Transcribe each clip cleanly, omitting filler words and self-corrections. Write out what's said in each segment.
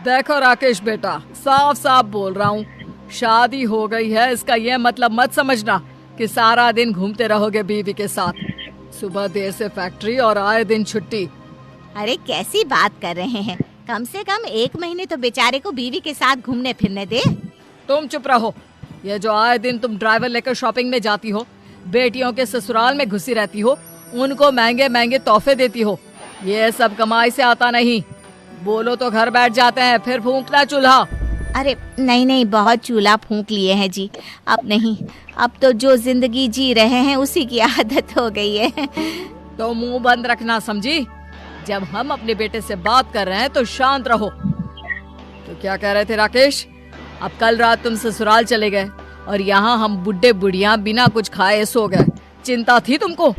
देखो राकेश बेटा, साफ साफ बोल रहा हूँ, शादी हो गई है इसका ये मतलब मत समझना कि सारा दिन घूमते रहोगे बीवी के साथ। सुबह देर से फैक्ट्री और आए दिन छुट्टी। अरे कैसी बात कर रहे हैं, कम से कम 1 महीने तो बेचारे को बीवी के साथ घूमने फिरने दे। तुम चुप रहो। ये जो आए दिन तुम ड्राइवर लेकर शॉपिंग में जाती हो, बेटियों के ससुराल में घुसी रहती हो, उनको महंगे महंगे तोहफे देती हो, ये सब कमाई से आता नहीं। बोलो तो घर बैठ जाते हैं, फिर फूंकना चूल्हा। अरे नहीं, बहुत चूल्हा फूंक लिए हैं जी, अब नहीं, अब तो जो जिंदगी जी रहे हैं उसी की आदत हो गई है। तो मुंह बंद रखना, समझी? जब हम अपने बेटे से बात कर रहे हैं तो शांत रहो। तो क्या कह रहे थे राकेश? अब कल रात तुम ससुराल चले गए और यहाँ हम बुढ़े बुढ़िया बिना कुछ खाए सो गए। चिंता थी तुमको?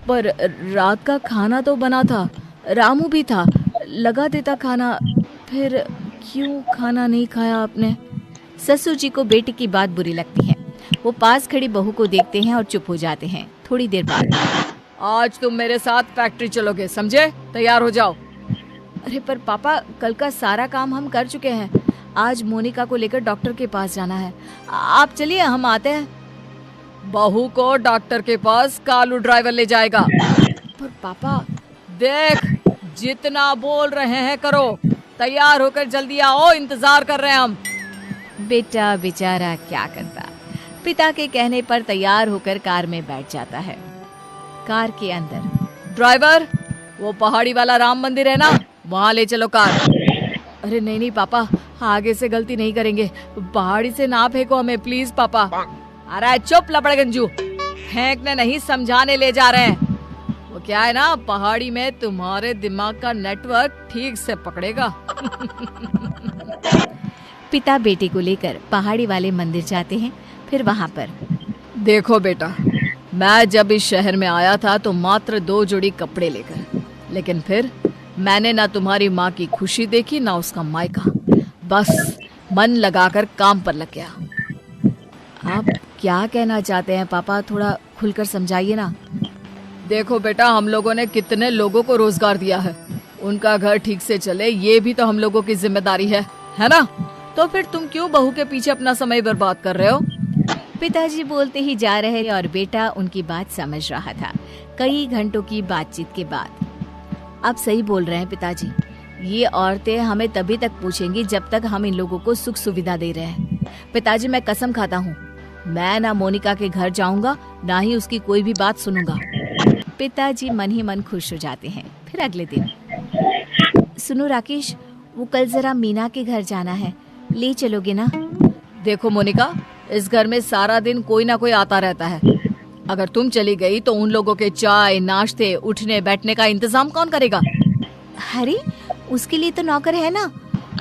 पर रात का खाना तो बना था, रामू भी था, लगा देता खाना, फिर क्यों खाना नहीं खाया आपने? ससुर जी को बेटी की बात बुरी लगती है। वो पास खड़ी बहू को देखते हैं और चुप हो जाते हैं। थोड़ी देर बाद, आज तुम मेरे साथ फैक्ट्री चलोगे, समझे? तैयार हो जाओ। अरे पर पापा, कल का सारा काम हम कर चुके हैं, आज मोनिका को लेकर डॉक्टर के पास जाना है। आप चलिए, हम आते हैं। बहू को डॉक्टर के पास कालू ड्राइवर ले जाएगा। पर पापा, देख, जितना बोल रहे हैं करो, तैयार होकर जल्दी आओ, इंतजार कर रहे हैं हम। बेटा बेचारा क्या करता, पिता के कहने पर तैयार होकर कार में बैठ जाता है। कार के अंदर, ड्राइवर, वो पहाड़ी वाला राम मंदिर है ना, वहाँ ले चलो कार। अरे नहीं पापा, आगे से गलती नहीं करेंगे, पहाड़ी से ना फेंको हमें प्लीज पापा। अरे चुप लपड़गंजू, फेंकने नहीं समझाने ले जा रहे हैं। वो क्या है ना, पहाड़ी में तुम्हारे दिमाग का नेटवर्क ठीक से पकड़ेगा। पिता बेटे को लेकर पहाड़ी वाले मंदिर जाते हैं। फिर वहाँ पर, देखो बेटा, मैं जब इस शहर में आया था तो मात्र 2 जोड़ी कपड़े लेकर, लेकिन फिर मैंने ना तुम्हारी माँ की खुशी देखी ना उसका मायका, बस मन लगाकर काम पर लग गया। आप क्या कहना चाहते हैं पापा, थोड़ा खुलकर समझाइए ना। देखो बेटा, हम लोगों ने कितने लोगों को रोजगार दिया है, उनका घर ठीक से चले ये भी तो हम लोगों की जिम्मेदारी है ना? तो फिर तुम क्यों बहू के पीछे अपना समय बर्बाद कर रहे हो? पिताजी बोलते ही जा रहे थे और बेटा उनकी बात समझ रहा था। कई घंटों की बातचीत के बाद, आप सही बोल रहे हैं पिताजी, ये औरतें हमें तभी तक पूछेंगी जब तक हम इन लोगों को सुख सुविधा दे रहे हैं। पिताजी, मैं कसम खाता हूँ, मैं ना मोनिका के घर जाऊंगा, ना ही उसकी कोई भी बात सुनूंगा। पिताजी मन ही मन खुश हो जाते हैं। फिर अगले दिन, सुनो राकेश, वो कल जरा मीना के घर जाना है, ले चलोगे ना? देखो मोनिका, इस घर में सारा दिन कोई ना कोई आता रहता है, अगर तुम चली गई तो उन लोगों के चाय नाश्ते उठने बैठने का इंतजाम कौन करेगा? अरे उसके लिए तो नौकर है ना,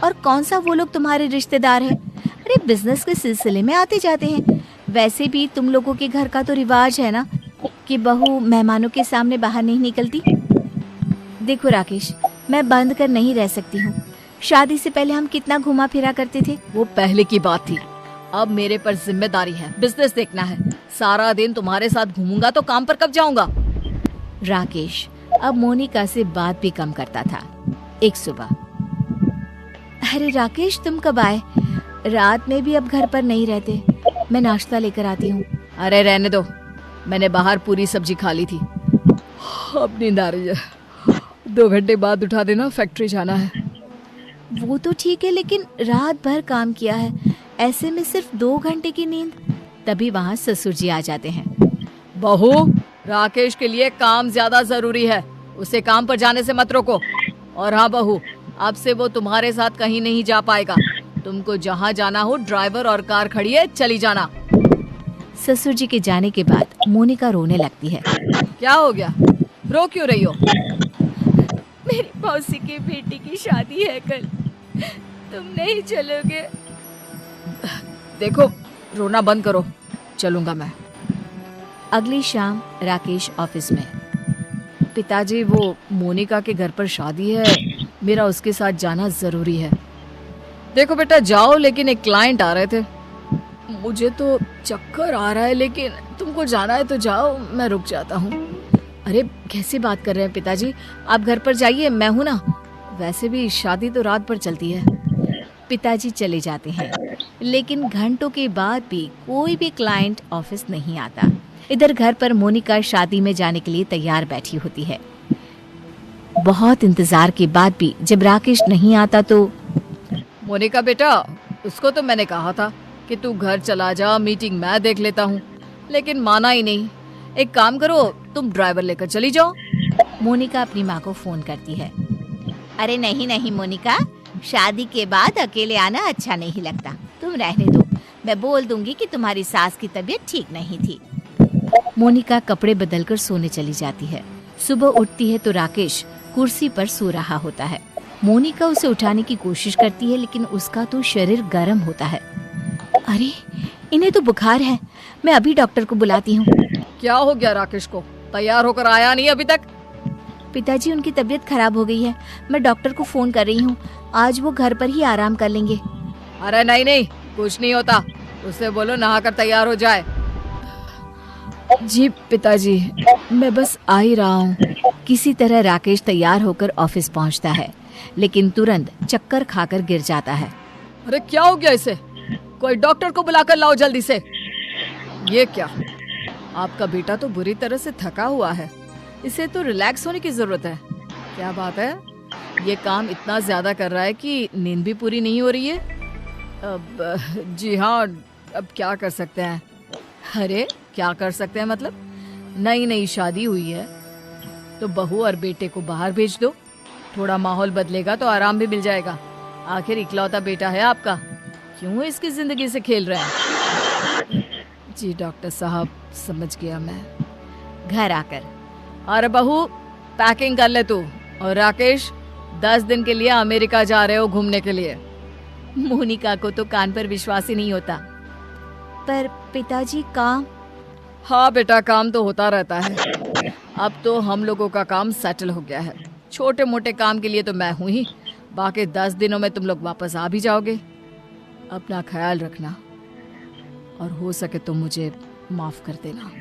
और कौन सा वो लोग तुम्हारे रिश्तेदार हैं? अरे बिजनेस के सिलसिले में आते जाते हैं। वैसे भी तुम लोगों के घर का तो रिवाज है ना कि बहू मेहमानों के सामने बाहर नहीं निकलती। देखो राकेश, मैं बंद कर नहीं रह सकती हूँ। शादी से पहले हम कितना घुमा फिरा करते थे। वो पहले की बात थी, अब मेरे पर जिम्मेदारी है, बिजनेस देखना है। सारा दिन तुम्हारे साथ घूमूंगा तो काम पर कब जाऊंगा? राकेश अब मोनिका से बात भी कम करता था। एक सुबह, अरे राकेश, तुम कब आए? रात में भी अब घर पर नहीं रहते, मैं नाश्ता लेकर आती हूँ। अरे रहने दो, मैंने बाहर पूरी सब्जी खा ली थी, अब नींद आ रही है। 2 घंटे बाद उठा देना, फैक्ट्री जाना है। वो तो ठीक है, लेकिन रात भर काम किया है, ऐसे में सिर्फ 2 घंटे की नींद। तभी वहाँ ससुर जी आ जाते हैं। बहू, राकेश के लिए काम ज्यादा जरूरी है, उसे काम पर जाने से मत रोको। और हाँ बहू, अब से वो तुम्हारे साथ कहीं नहीं जा पाएगा, तुमको जहाँ जाना हो ड्राइवर और कार खड़ी है, चली जाना। ससुर जी के जाने के बाद मोनिका रोने लगती है। क्या हो गया, रो क्यों रही हो? मेरी मौसी की बेटी की शादी है कल, तुम नहीं चलोगे? देखो, रोना बंद करो, चलूंगा मैं। अगली शाम राकेश ऑफिस में। पिताजी, वो मोनिका के घर पर शादी है, मेरा उसके साथ जाना जरूरी है। देखो बेटा, जाओ, लेकिन एक क्लाइंट आ रहे थे। मुझे तो चक्कर आ रहा है, लेकिन तुमको जाना है तो जाओ, मैं रुक जाता हूँ। अरे कैसी बात कर रहे हैं पिताजी, आप घर पर जाइए, मैं हूँ ना। वैसे भी शादी तो रात भर चलती है। पिताजी चले जाते हैं, लेकिन घंटों के बाद भी कोई भी क्लाइंट ऑफिस नहीं आता। इधर घर पर मोनिका शादी में जाने के लिए तैयार बैठी होती है। बहुत इंतजार के बाद भी जब राकेश नहीं आता तो मोनिका बेटा, उसको तो मैंने कहा था कि तू घर चला जा, मीटिंग मैं देख लेता हूँ, लेकिन माना ही नहीं। एक काम करो, तुम ड्राइवर लेकर चली जाओ। मोनिका अपनी माँ को फोन करती है। अरे नहीं नहीं मोनिका, शादी के बाद अकेले आना अच्छा नहीं लगता, तुम रहने दो। मैं बोल दूंगी कि तुम्हारी सास की तबीयत ठीक नहीं थी। मोनिका कपड़े बदलकर सोने चली जाती है। सुबह उठती है तो राकेश कुर्सी पर सो रहा होता है। मोनिका उसे उठाने की कोशिश करती है, लेकिन उसका तो शरीर गर्म होता है। अरे इन्हें तो बुखार है, मैं अभी डॉक्टर को बुलाती हूँ। क्या हो गया राकेश को? तैयार होकर आया नहीं अभी तक? पिताजी, उनकी तबीयत खराब हो गई है, मैं डॉक्टर को फोन कर रही हूँ। आज वो घर पर ही आराम कर लेंगे। अरे नहीं नहीं, कुछ नहीं होता, उससे बोलो नहाकर तैयार हो जाए। जी पिताजी, मैं बस आ ही रहा हूँ। किसी तरह राकेश तैयार होकर ऑफिस पहुँचता है, लेकिन तुरंत चक्कर खाकर गिर जाता है। अरे क्या हो गया इसे? कोई डॉक्टर को बुलाकर लाओ जल्दी से। ये क्या? आपका बेटा तो बुरी तरह से थका हुआ है, इसे तो रिलैक्स होने की जरूरत है। क्या बात है, ये काम इतना ज्यादा कर रहा है कि नींद भी पूरी नहीं हो रही है। अब जी हाँ, अब क्या कर सकते हैं? अरे क्या कर सकते हैं मतलब? नई नई शादी हुई है तो बहू और बेटे को बाहर भेज दो, थोड़ा माहौल बदलेगा तो आराम भी मिल जाएगा। आखिर इकलौता बेटा है आपका, क्यों इसकी जिंदगी से खेल रहे हैं? जी डॉक्टर साहब, समझ गया मैं। घर आकर, अरे बहू पैकिंग कर ले तू। और राकेश, 10 दिन के लिए अमेरिका जा रहे हो घूमने के लिए। मोनिका को तो कान पर विश्वास ही नहीं होता। पर पिताजी काम? हाँ बेटा, काम तो होता रहता है। अब तो हम लोगों का काम सेटल हो गया है। छोटे मोटे काम के लिए तो मैं हूँ ही, बाकी 10 दिनों में तुम लोग वापस आ भी जाओगे। अपना ख्याल रखना और हो सके तो मुझे माफ कर देना।